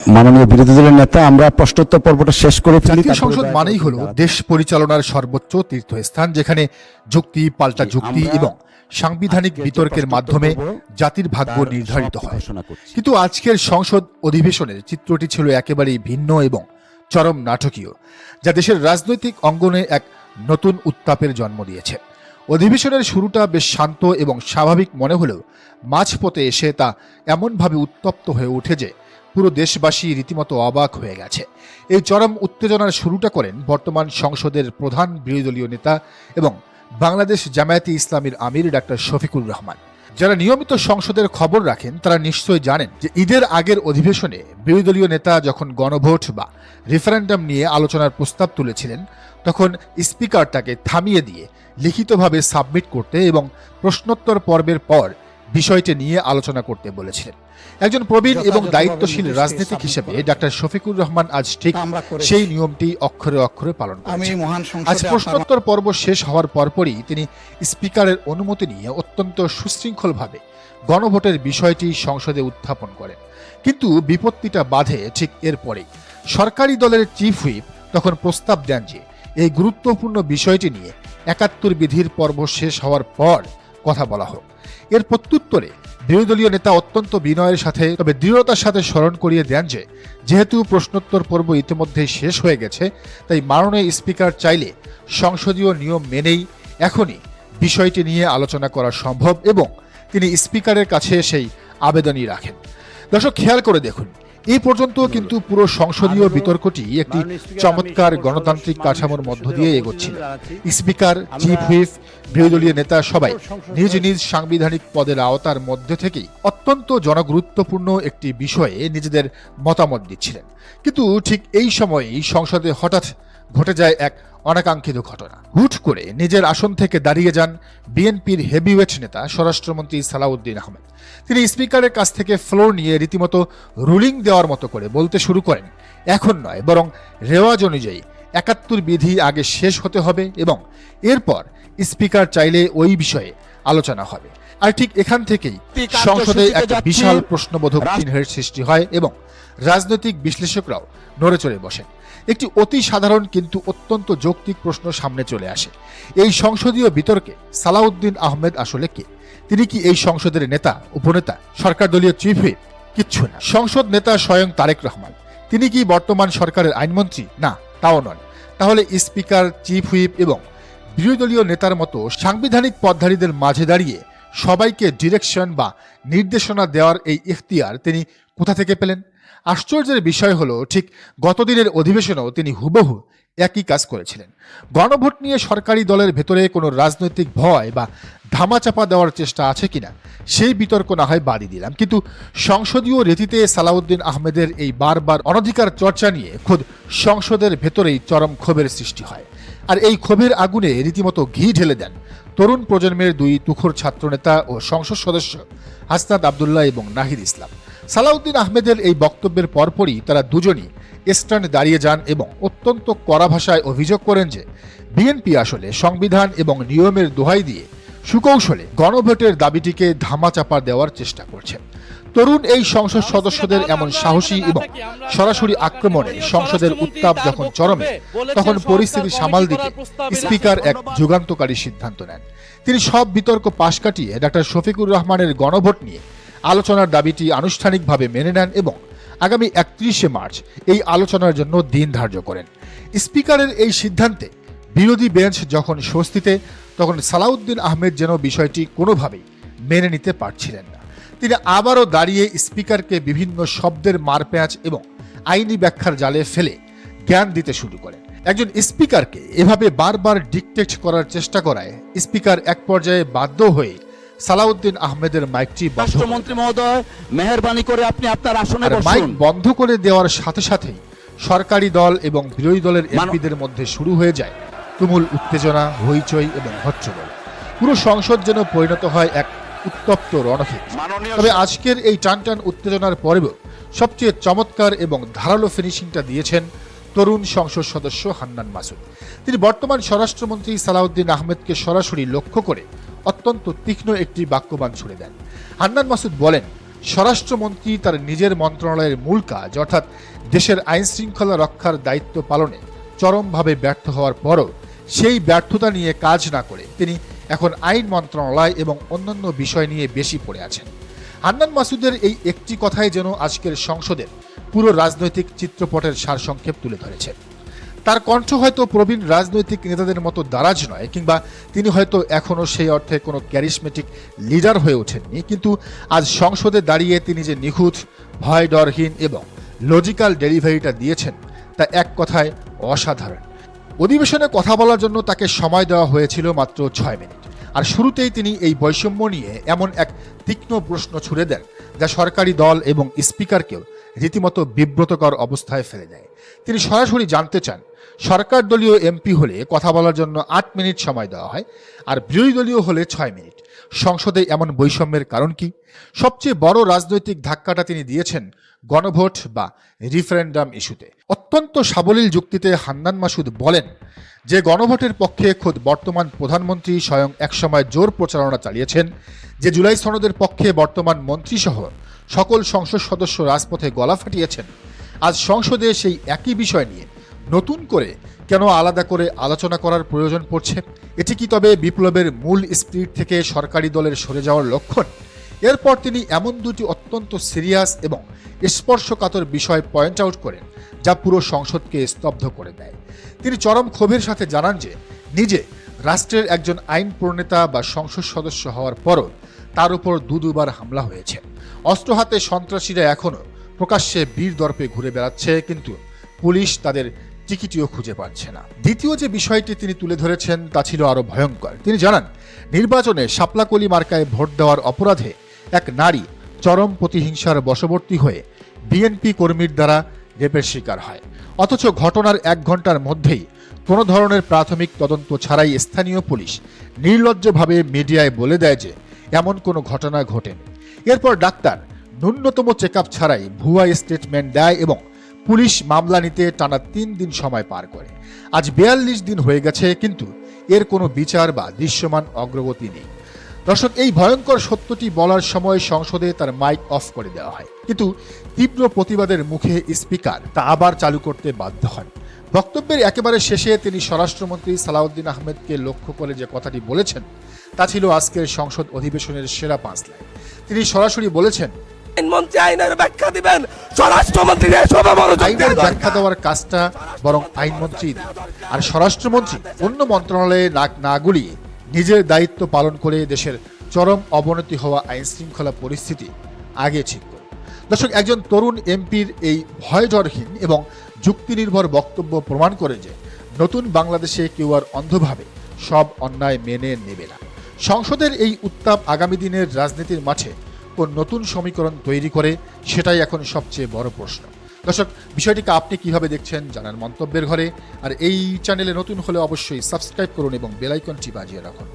মাননীয় বিরোধী দলের নেতা, আমরা প্রশ্নোত্তর পর্বটা শেষ করে ফেলি। জাতীয় সংসদ মানেই হলো দেশ পরিচালনার সর্বোচ্চ তীর্থস্থান, যেখানে যুক্তি পাল্টা যুক্তি এবং সাংবিধানিক বিতর্কের মাধ্যমে জাতির ভাগ্য নির্ধারিত হয়। কিন্তু আজকের সংসদ অধিবেশনের চিত্রটি ছিল একেবারেই ভিন্ন এবং চরম নাটকীয়, যা দেশের রাজনৈতিক অঙ্গনে এক নতুন উত্তাপের জন্ম দিয়েছে। অধিবেশনের শুরুটা বেশ শান্ত এবং স্বাভাবিক মনে হলেও মাঝপথে এসে তা এমনভাবে উত্তপ্ত হয়ে ওঠে যে পুরো দেশবাসী রীতিমতো অবাক হয়ে গেছে। এই চরম উত্তেজনার শুরুটা করেন বর্তমান সংসদের প্রধান বিরোধী দলীয় নেতা এবং বাংলাদেশ জামায়াতে ইসলামীর আমির ডাক্তার শফিকুর রহমান। যারা নিয়মিত সংসদের খবর রাখেন তারা নিশ্চয়ই জানেন যে ঈদের আগের অধিবেশনে বিরোধী দলীয় নেতা যখন গণভোট বা রেফারেন্ডাম নিয়ে আলোচনার প্রস্তাব তুলেছিলেন, তখন স্পিকার তাকে থামিয়ে দিয়ে লিখিতভাবে সাবমিট করতে এবং প্রশ্নোত্তর পর্বের পর বিষয়টি নিয়ে আলোচনা করতে বলেছিলেন। একজন প্রবীণ এবং দায়িত্বশীল রাজনীতিক হিসেবে ডাক্তার শফিকুর রহমান আজ ঠিক সেই নিয়মটি অক্ষরে অক্ষরে পালন করেছেন। আজ প্রশ্নোত্তর পর্ব শেষ হওয়ার পরপরই তিনি স্পিকারের অনুমতি নিয়ে অত্যন্ত সুশৃঙ্খলভাবে গণভোটের বিষয়টি সংসদে উত্থাপন করেন। কিন্তু বিপত্তিটা বাধে ঠিক এরপরেই। সরকারি দলের চিফ হুইপ তখন প্রস্তাব দেন যে এই গুরুত্বপূর্ণ বিষয়টি নিয়ে ৭১ বিধির পর্ব শেষ হওয়ার পর কথা বলা হোক। এর প্রত্যুত্তরে বিরোধী দলীয় নেতা অত্যন্ত বিনয়ের সাথে তবে দৃঢ়তার সাথে স্মরণ করিয়ে দেন যে যেহেতু প্রশ্নোত্তর পর্ব ইতিমধ্যেই শেষ হয়ে গেছে, তাই মাননীয় স্পিকার চাইলে সংসদীয় নিয়ম মেনেই এখনই বিষয়টি নিয়ে আলোচনা করা সম্ভব এবং তিনি স্পিকারের কাছে সেই আবেদনই রাখেন। দর্শক, খেয়াল করে দেখুন, এই পর্যন্ত কিন্তু পুরো সংসদীয় বিতর্কটি একটি চমৎকার গণতান্ত্রিক কাঠামোর মধ্য দিয়ে এগোচ্ছিল। স্পিকার, চিফ হুইপ, বিরোধী দলীয় নেতা সবাই নিজ নিজ সাংবিধানিক পদের আওতার মধ্যে থেকেই অত্যন্ত জনগুরুত্বপূর্ণ একটি বিষয়ে নিজেদের মতামত দিচ্ছিলেন। কিন্তু ঠিক এই সময়েই সংসদে হঠাৎ ঘটে যায় এক অনাকাঙ্ক্ষিত ঘটনা। হুট করে নিজের আসন থেকে দাঁড়িয়ে যান বিএনপির হেভিওয়েট নেতা স্বরাষ্ট্রমন্ত্রী সালাউদ্দিন আহমেদ। তিনি স্পিকারের কাছ থেকে ফ্লোর নিয়ে রীতিমতো রুলিং দেওয়ার মতো করে বলতে শুরু করেন, এখন নয় বরং রেওয়াজ অনুযায়ী ৭১ বিধি আগে শেষ হতে হবে এবং এরপর স্পিকার চাইলে ওই বিষয়ে আলোচনা হবে। আর ঠিক এখান থেকেই সংসদে একটা বিশাল প্রশ্নবোধক চিহ্নের সৃষ্টি হয় এবং রাজনৈতিক বিশ্লেষকরাও নড়ে চড়ে বসেন। একটি অতি সাধারণ কিন্তু অত্যন্ত যৌক্তিক প্রশ্ন সামনে চলে আসে, এই সংসদীয় বিতর্কে সালাউদ্দিন আহমেদ আসলে কে? তিনি কি এই সংসদের নেতা, উপনেতা, সরকার দলীয় চিফ হুইপ? কিচ্ছু না। সংসদ নেতা স্বয়ং তারেক রহমান। তিনি কি বর্তমান সরকারের আইনমন্ত্রী? না, তাও নন। তাহলে স্পিকার, চিফ হুইপ এবং বিরোধী দলীয় নেতার মতো সাংবিধানিক পদধারীদের মাঝে দাঁড়িয়ে সবাইকে ডিরেকশন বা নির্দেশনা দেওয়ার এই ইখতিয়ার তিনি কোথা থেকে পেলেন? আশ্চর্যের বিষয় হলো, ঠিক গতদিনের অধিবেশনেও তিনি হুবহু একই কাজ করেছিলেন। গণভোট নিয়ে সরকারি দলের ভেতরে কোনো রাজনৈতিক ভয় বা ধামাচাপা দেওয়ার চেষ্টা আছে কিনা সেই বিতর্ক না হয় বাদই দিলাম, কিন্তু সংসদীয় রীতিতে সালাউদ্দিন আহমেদের এই বারবার অনধিকার চর্চা নিয়ে খোদ সংসদের ভেতরেই চরম ক্ষোভের সৃষ্টি হয়। আর এই ক্ষোভের আগুনে রীতিমতো ঘি ঢেলে দেন তরুণ প্রজন্মের দুই তুখোড় ছাত্রনেতা ও সংসদ সদস্য হাসনাত আবদুল্লাহ এবং নাহিদ ইসলাম। সালাউদ্দিন আহমেদের এই বক্তব্যের পরপরই তারা দুজনই স্ট্যান্ড দাঁড়িয়ে যান এবং অত্যন্ত কড়া ভাষায় অভিযোগ করেন যে বিএনপি আসলে সংবিধান এবং নিয়মের দোহাই দিয়ে সুকৌশলে গণভোটের দাবিটিকে ধামাচাপা দেওয়ার চেষ্টা করছে। তরুণ এই সংসদ সদস্যদের এমন সাহসী এবং সরাসরি আক্রমণে সংসদের উত্তাপ যখন চরমে, তখন পরিস্থিতি সামাল দিতে স্পিকার এক যুগান্তকারী সিদ্ধান্ত নেন। তিনি সব বিতর্ক পাশ কাটিয়ে ডাক্তার শফিকুর রহমানের গণভোট নিয়ে আলোচনার দাবিটি আনুষ্ঠানিকভাবে মেনে নেন এবং আগামী ৩১ মার্চ এই আলোচনার জন্য দিন ধার্য করেন। স্পিকারের এই সিদ্ধান্তে বিরোধী বেঞ্চ যখন স্বস্তিতে, তখন সালাউদ্দিন আহমেদ যেন বিষয়টি কোনোভাবেই মেনে নিতে পারছিলেন না। তিনি আবারও দাঁড়িয়ে স্পিকারকে বিভিন্ন শব্দের মারপ্যাঁচ এবং আইনি ব্যাখ্যার জালে ফেলে জ্ঞান দিতে শুরু করেন। একজন স্পিকারকে এভাবে বারবার ডিকটেট করার চেষ্টা করায় স্পিকার এক পর্যায়ে বাধ্য হয়ে সালাউদ্দিন আহমেদের মাইকটি রাষ্ট্রমন্ত্রী মহোদয়, মেহেরবানি করে আপনি আপনার আসনে বসুন। মাইক বন্ধ করে দেওয়ার সাথে সাথেই সরকারি দল এবং বিরোধী দলের এমপিদের মধ্যে শুরু হয়ে যায় তুমুল উত্তেজনা, হইচই এবং হট্টগোল। পুরো সংসদ যেন পরিণত হয় এক উত্তপ্ত রণক্ষেত্রে। তবে আজকের এই টানটান উত্তেজনার পরেও সবচেয়ে চমৎকার এবং ধারালো ফিনিশিংটা দিয়েছেন তরুণ সংসদ সদস্য হান্নান মাসুদ। তিনি বর্তমান স্বরাষ্ট্রমন্ত্রী সালাউদ্দিন আহমেদকে সরাসরি লক্ষ্য করে অত্যন্ত তীক্ষ্ণ একটি বাক্যবাণ ছুড়ে দেন। হান্নান মাসুদ বলেন, স্বরাষ্ট্রমন্ত্রী তার নিজের মন্ত্রণালয়ের মূল কাজ অর্থাৎ দেশের আইন শৃঙ্খলা রক্ষার দায়িত্ব পালনে চরমভাবে ব্যর্থ হওয়ার পরও সেই ব্যর্থতা নিয়ে কাজ না করে তিনি এখন আইন মন্ত্রণালয় এবং অন্যান্য বিষয় নিয়ে বেশি পড়ে আছেন। হান্নান মাসুদের এই একটি কথাই যেন আজকের সংসদের পুরো রাজনৈতিক চিত্রপটের সারসংক্ষেপ তুলে ধরেছে। তার কণ্ঠ হয়তো প্রবীণ রাজনৈতিক নেতাদের মতো দারাজ নয়, কিংবা তিনি হয়তো এখনও সেই অর্থে কোনো ক্যারিসমেটিক লিডার হয়ে ওঠেননি, কিন্তু আজ সংসদে দাঁড়িয়ে তিনি যে নিখুঁত, ভয় ডরহীন এবং লজিক্যাল ডেলিভারিটা দিয়েছেন তা এক কথায় অসাধারণ। অধিবেশনে কথা বলার জন্য তাকে সময় দেওয়া হয়েছিল মাত্র 6 মিনিট, আর শুরুতেই তিনি এই বৈষম্য নিয়ে এমন এক তীক্ষ্ণ প্রশ্ন ছুড়ে দেন যা সরকারি দল এবং স্পিকারকেও রীতিমতো বিব্রতকর অবস্থায় ফেলে দেয়। তিনি সরাসরি জানতে চান, সরকার দলীয় এমপি হলে কথা বলার জন্য 8 মিনিট সময় দেওয়া হয়, আর বিরোধী দলীয় হলে 6 মিনিট। সংসদে এমন বৈষম্যের কারণ কি? সবচেয়ে বড় রাজনৈতিক ধাক্কাটা তিনি দিয়েছেন গণভোট বা রিফারেন্ডাম ইস্যুতে। অত্যন্ত সাবলীল যুক্তিতে হান্নান মাসুদ বলেন যে গণভোটের পক্ষে খোদ বর্তমান প্রধানমন্ত্রী স্বয়ং একসময় জোর প্রচারণা চালিয়েছেন, যে জুলাই সনদের পক্ষে বর্তমান মন্ত্রীসহ সকল সংসদ সদস্য রাজপথে গলা ফাটিয়েছেন। আজ সংসদে সেই একই বিষয় নিয়ে নতুন করে কেন আলাদা করে আলোচনা করার প্রয়োজন পড়ছে? এটি কি তবে বিপ্লবের মূল স্পিরিট থেকে সরকারি দলের সরে যাওয়ার লক্ষণ? এরপর তিনি এমন দুটি অত্যন্ত সিরিয়াস এবং স্পর্শকাতর বিষয় পয়েন্ট আউট করেন যা পুরো সংসদকে স্তব্ধ করে দেয়। তিনি চরম ক্ষোভের সাথে জানান যে নিজে রাষ্ট্রের একজন আইন প্রণেতা বা সংসদ সদস্য হওয়ার পরও তার উপর দুবার হামলা হয়েছে। অস্ত্র হাতে সন্ত্রাসীরা এখনও প্রকাশ্যে বীর দর্পে ঘুরে বেড়াচ্ছে, কিন্তু পুলিশ তাদের টিকিটিও খুঁজে পাচ্ছে না। দ্বিতীয় যে বিষয়টি তিনি তুলে ধরেছেন তা ছিল আরো ভয়ঙ্কর। তিনি জানান, নির্বাচনে শাপলাকলি মার্কায় ভোট দেওয়ার অপরাধে এক নারী চরম প্রতিহিংসার বশবর্তী হয়ে বিএনপি কর্মীর দ্বারা রেপের শিকার হয়, অথচ ঘটনার 1 ঘন্টার মধ্যেই কোনো ধরনের প্রাথমিক তদন্ত ছাড়াই স্থানীয় পুলিশ নির্লজ্জভাবে মিডিয়ায় বলে দেয় যে এমন কোনো ঘটনা ঘটেনি। এরপর ডাক্তার ন্যূনতম চেক আপ ছাড়াই ভুয়া স্টেটমেন্ট দেয় এবং পুলিশ মামলা নিতে টানা 3 দিন সময় পার করে। আজ 42 দিন হয়ে গেছে, কিন্তু এর কোনো বিচার বা দৃশ্যমান অগ্রগতি নেই। দর্শক, এই ভয়ঙ্কর সত্যটি বলার সময় সংসদে তার মাইক অফ করে দেওয়া হয়, কিন্তু তীব্র প্রতিবাদের মুখে স্পিকার তা আবার চালু করতে বাধ্য হন। বক্তব্যের একেবারে শেষে তিনি স্বরাষ্ট্রমন্ত্রী সালাউদ্দিন আহমেদকে লক্ষ্য করে যে কথাটি বলেছেন তা ছিল আজকের সংসদ অধিবেশনের সেরা 5 লাইন। তিনি সরাসরি বলেছেন, আইনের ব্যাখ্যা দিবেন, স্বরাষ্ট্রমন্ত্রী আইনের ব্যাখ্যা দেওয়ার কাজটা বরং আইনমন্ত্রী দিন, আর স্বরাষ্ট্রমন্ত্রী অন্য মন্ত্রণালয়ে নাক না গুলিয়ে নিজের দায়িত্ব পালন করে দেশের চরম অবনতি হওয়া আইন শৃঙ্খলা পরিস্থিতি আগে ঠিক করুন। দর্শক, একজন তরুণ এমপির এই ভয়ডরহীন এবং যুক্তিনির্ভর বক্তব্য প্রমাণ করে যে নতুন বাংলাদেশে কেউ আর অন্ধভাবে সব অন্যায় মেনে নেবে না। সংসদের এই উত্তাপ আগামী দিনের রাজনীতির মাঠে কোন নতুন সমীকরণ তৈরি করে, সেটাই এখন সবচেয়ে বড় প্রশ্ন। দর্শক, বিষয়টিকে আপনি কিভাবে দেখছেন জানান মন্তব্যের ঘরে। আর এই চ্যানেলে নতুন হলে অবশ্যই সাবস্ক্রাইব করুন এবং বেল আইকনটি বাজিয়ে রাখুন।